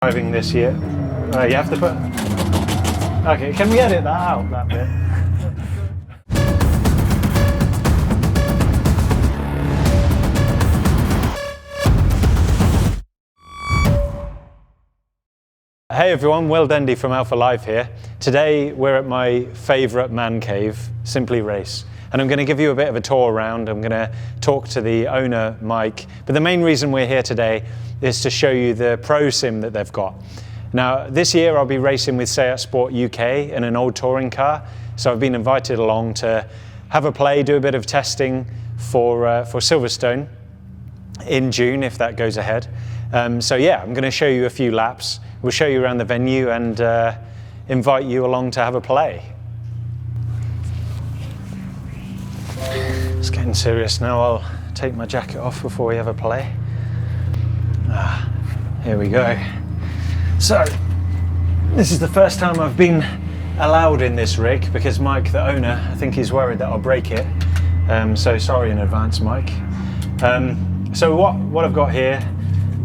Driving this year. You have to put... Okay, can we edit that out, that bit? Hey everyone, Will Dendy from Alpha Live here. Today we're at my favourite man cave, Simply Race. And I'm going to give you a bit of a tour around. I'm going to talk to the owner, Mike. But the main reason we're here today is to show you the Pro Sim that they've got. Now, this year I'll be racing with Seat Sport UK in an old touring car. So I've been invited along to have a play, do a bit of testing for Silverstone in June, if that goes ahead. So yeah, I'm going to show you a few laps. We'll show you around the venue and invite you along to have a play. It's getting serious now. I'll take my jacket off before we have a play. Here we go. So, this is the first time I've been allowed in this rig because Mike, the owner, I think he's worried that I'll break it. So sorry in advance, Mike. So what I've got here,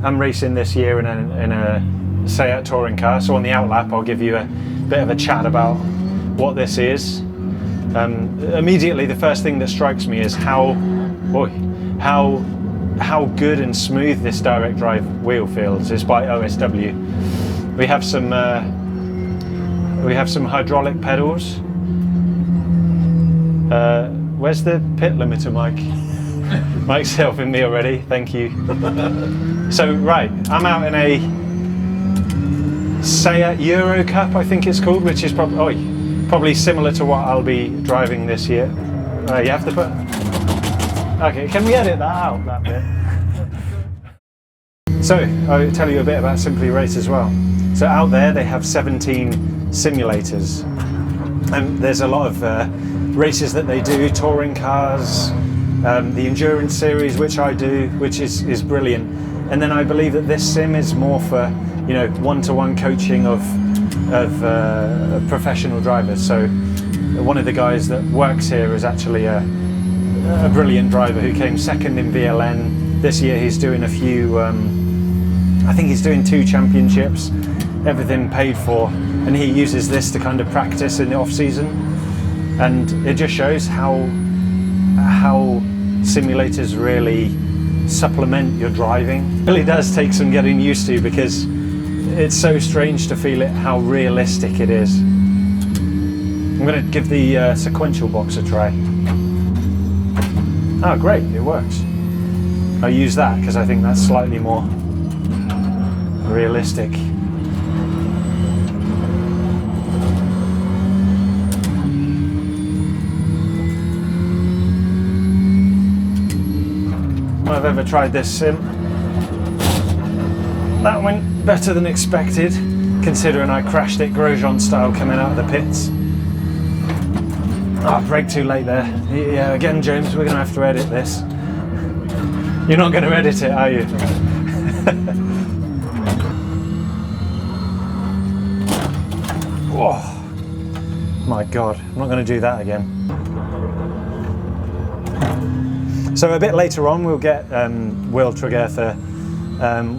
I'm racing this year in a Seat touring car. So on the outlap, I'll give you a bit of a chat about what this is. Immediately, the first thing that strikes me is how good and smooth this direct drive wheel feels. It's by OSW. We have some hydraulic pedals. Where's the pit limiter, Mike? Mike's helping me already. Thank you. So right, I'm out in a Seat Euro Cup, I think it's called, which is probably similar to what I'll be driving this year. You have to put... Okay, can we edit that out, that bit? So, I'll tell you a bit about Simply Race as well. So out there they have 17 simulators. And there's a lot of races that they do, touring cars, the endurance series, which I do, which is brilliant. And then I believe that this sim is more for, you know, one-to-one coaching of professional drivers. So one of the guys that works here is actually a brilliant driver who came second in VLN. This year he's doing a few, I think he's doing 2 championships, everything paid for, and he uses this to kind of practice in the off season. And it just shows how simulators really supplement your driving. It really does take some getting used to because it's so strange to feel it, how realistic it is. I'm going to give the sequential box a try. Oh great, it works. I'll use that because I think that's slightly more realistic. I've ever tried this sim. That went better than expected, considering I crashed it Grosjean style coming out of the pits. Oh, brake too late there. Yeah, again, James, we're going to have to edit this. You're not going to edit it, are you? Oh, my God, I'm not going to do that again. So a bit later on, we'll get Will Dendy.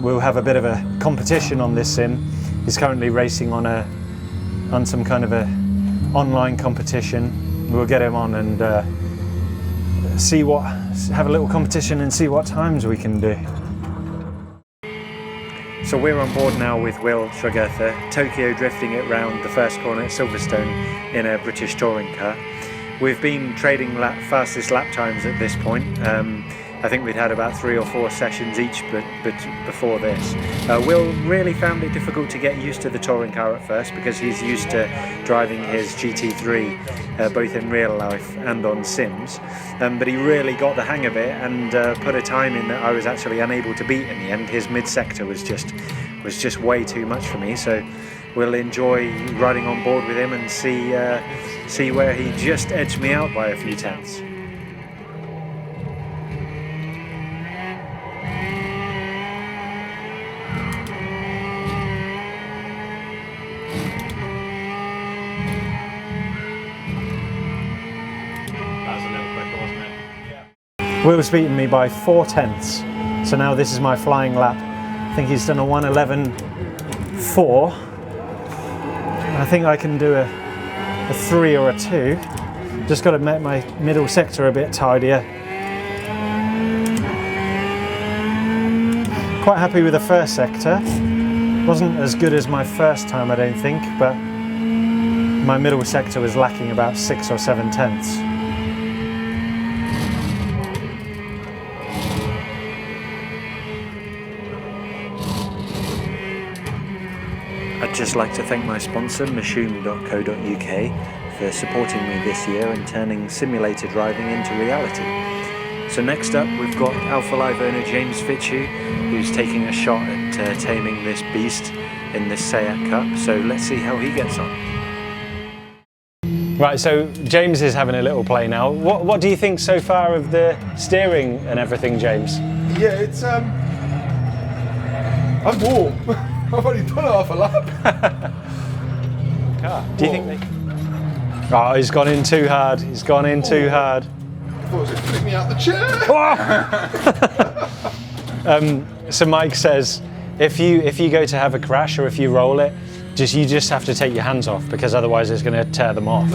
We'll have a bit of a competition on this sim. He's currently racing on some kind of a online competition. We'll get him on and have a little competition and see what times we can do. So we're on board now with Will Dendy, Tokyo drifting it round the first corner at Silverstone in a British touring car. We've been trading fastest lap times at this point. I think we'd had about 3 or 4 sessions each but before this. Will really found it difficult to get used to the touring car at first because he's used to driving his GT3 both in real life and on sims. But he really got the hang of it and put a time in that I was actually unable to beat in the end. His mid-sector was just way too much for me, so we'll enjoy riding on board with him and see where he just edged me out by a few tenths. Will's beaten me by 4 tenths, so now this is my flying lap. I think he's done a 1:11 4. I think I can do a 3 or a 2. Just got to make my middle sector a bit tidier. Quite happy with the first sector. Wasn't as good as my first time, I don't think, but my middle sector was lacking about 6 or 7 tenths. I'd just like to thank my sponsor, mashoom.co.uk, for supporting me this year and turning simulator driving into reality. So next up, we've got Alpha Live owner James Fitchu, who's taking a shot at taming this beast in this Seat Cup. So let's see how he gets on. Right, so James is having a little play now. What do you think so far of the steering and everything, James? Yeah, it's I'm warm. I've only done half a lap. Do you think they... Oh, he's gone in too hard. He's gone in too hard. I thought it was going to flick me out the chair. So Mike says, if you go to have a crash or if you roll it, you just have to take your hands off, because otherwise it's going to tear them off.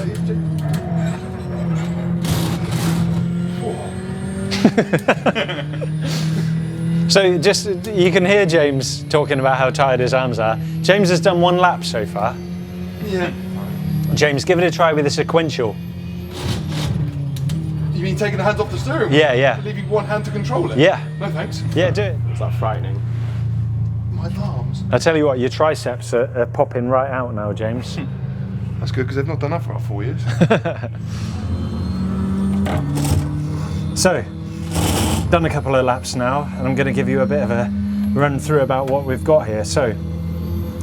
So just, you can hear James talking about how tired his arms are. James has done 1 lap so far. Yeah. James, give it a try with a sequential. You mean taking the hands off the steering wheel? Yeah, yeah. Leaving one hand to control it? Yeah. No thanks. Yeah, do it. Is that frightening? My arms. I tell you what, your triceps are popping right out now, James. That's good, because they've not done that for about 4 years. So, done a couple of laps now, and I'm going to give you a bit of a run through about what we've got here. So,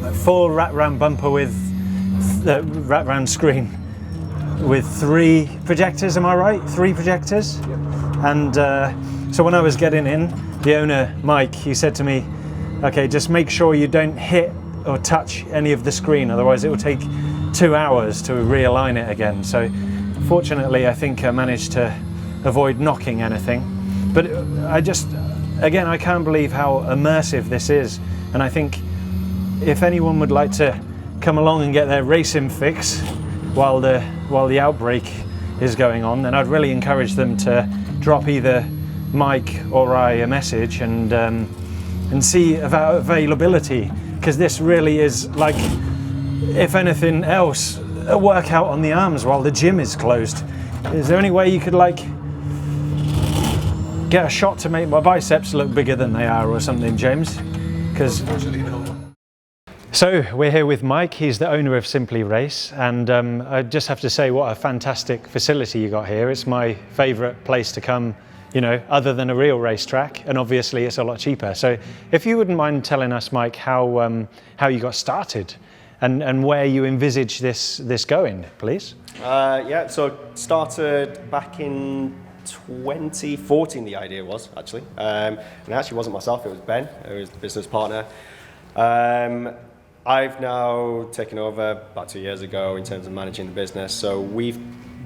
a full wrap round bumper with the wrap round screen with 3 projectors, am I right? 3 projectors? Yep. And so when I was getting in, the owner, Mike, he said to me, okay, just make sure you don't hit or touch any of the screen, otherwise it will take 2 hours to realign it again. So fortunately, I think I managed to avoid knocking anything. But I can't believe how immersive this is. And I think if anyone would like to come along and get their racing fix while the outbreak is going on, then I'd really encourage them to drop either Mike or I a message and see about availability, because this really is like, if anything else, a workout on the arms while the gym is closed. Is there any way you could like get a shot to make my biceps look bigger than they are or something, James? Because so we're here with Mike. He's the owner of Simply Race, and I just have to say, what a fantastic facility you got here. It's my favourite place to come, you know, other than a real racetrack, and obviously it's a lot cheaper. So if you wouldn't mind telling us, Mike, how you got started and where you envisage this going, please. Yeah, so started back in 2014, the idea was, actually. And it actually wasn't myself, it was Ben, who was the business partner. I've now taken over about 2 years ago in terms of managing the business. So we've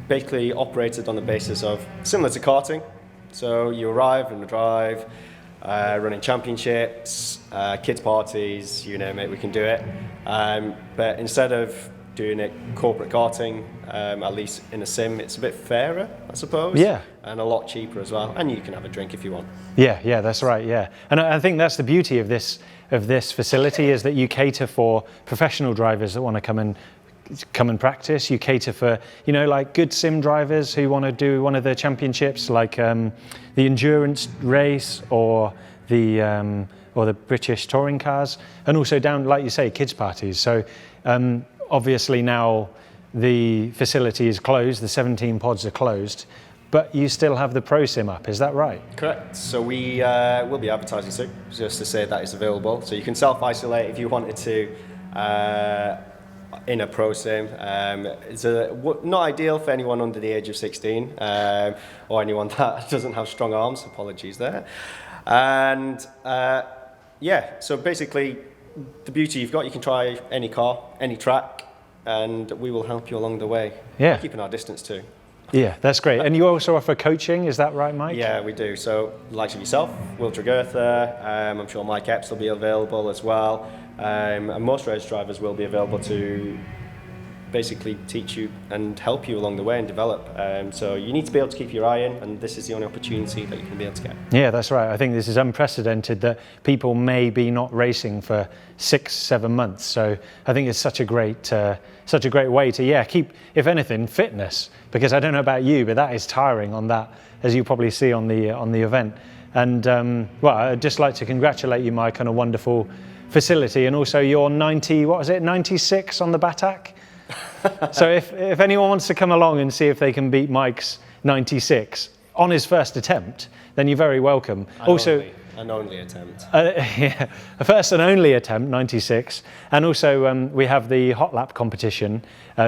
basically operated on the basis of, similar to karting. So you arrive and drive, running championships, kids parties, you name it, we can do it. But instead of doing it corporate karting, at least in a sim, it's a bit fairer, I suppose. Yeah. And a lot cheaper as well. And you can have a drink if you want. Yeah, that's right, yeah. And I think that's the beauty of this facility, is that you cater for professional drivers that want to come and practice. You cater for, you know, like good sim drivers who want to do one of the championships, like the endurance race or the British touring cars, and also down, like you say, kids parties. So obviously now the facility is closed, the 17 pods are closed, but you still have the Pro Sim up, is that right? Correct. So we will be advertising soon, just to say that it's available. So you can self-isolate if you wanted to in a Pro Sim. It's not ideal for anyone under the age of 16 or anyone that doesn't have strong arms. Apologies there. And yeah, so basically the beauty you've got, you can try any car, any track, and we will help you along the way. Yeah. Keeping our distance too. Yeah, that's great. And you also offer coaching, is that right, Mike? Yeah, we do. So, the likes of yourself, Will Dendy, I'm sure Mike Epps will be available as well. And most race drivers will be available to basically teach you and help you along the way and develop. So you need to be able to keep your eye in, and this is the only opportunity that you can be able to get. Yeah, that's right. I think this is unprecedented that people may be not racing for 6-7 months. So I think it's such a great way to keep, if anything, fitness. Because I don't know about you, but that is tiring on that, as you probably see on the event. And well, I'd just like to congratulate you, Mike, on a wonderful facility, and also your 96 on the Batak. So if anyone wants to come along and see if they can beat Mike's 96 on his first attempt, then you're very welcome. An only attempt. Yeah, a first and only attempt, 96. And also we have the hot lap competition.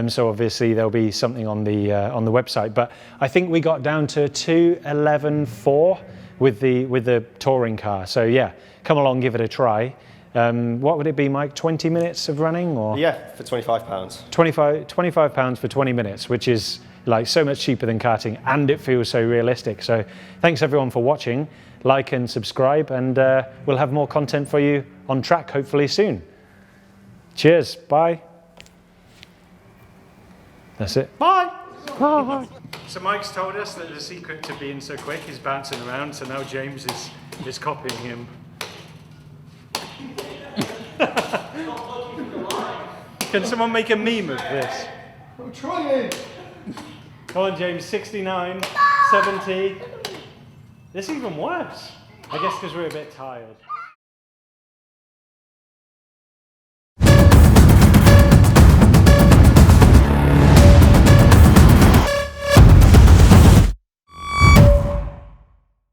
So obviously there'll be something on the website. But I think we got down to 2:11.4 with the touring car. So yeah, come along, give it a try. What would it be, Mike? 20 minutes of running, or? Yeah, for £25. £25 for 20 minutes, which is like so much cheaper than karting, and it feels so realistic. So thanks everyone for watching. Like and subscribe, and we'll have more content for you on track hopefully soon. Cheers. Bye. That's it. Bye. Bye. So Mike's told us that the secret to being so quick is bouncing around. So now James is copying him. Can someone make a meme of this? I'm trying. Come on, James. 69, 70. This is even worse. I guess because we're a bit tired.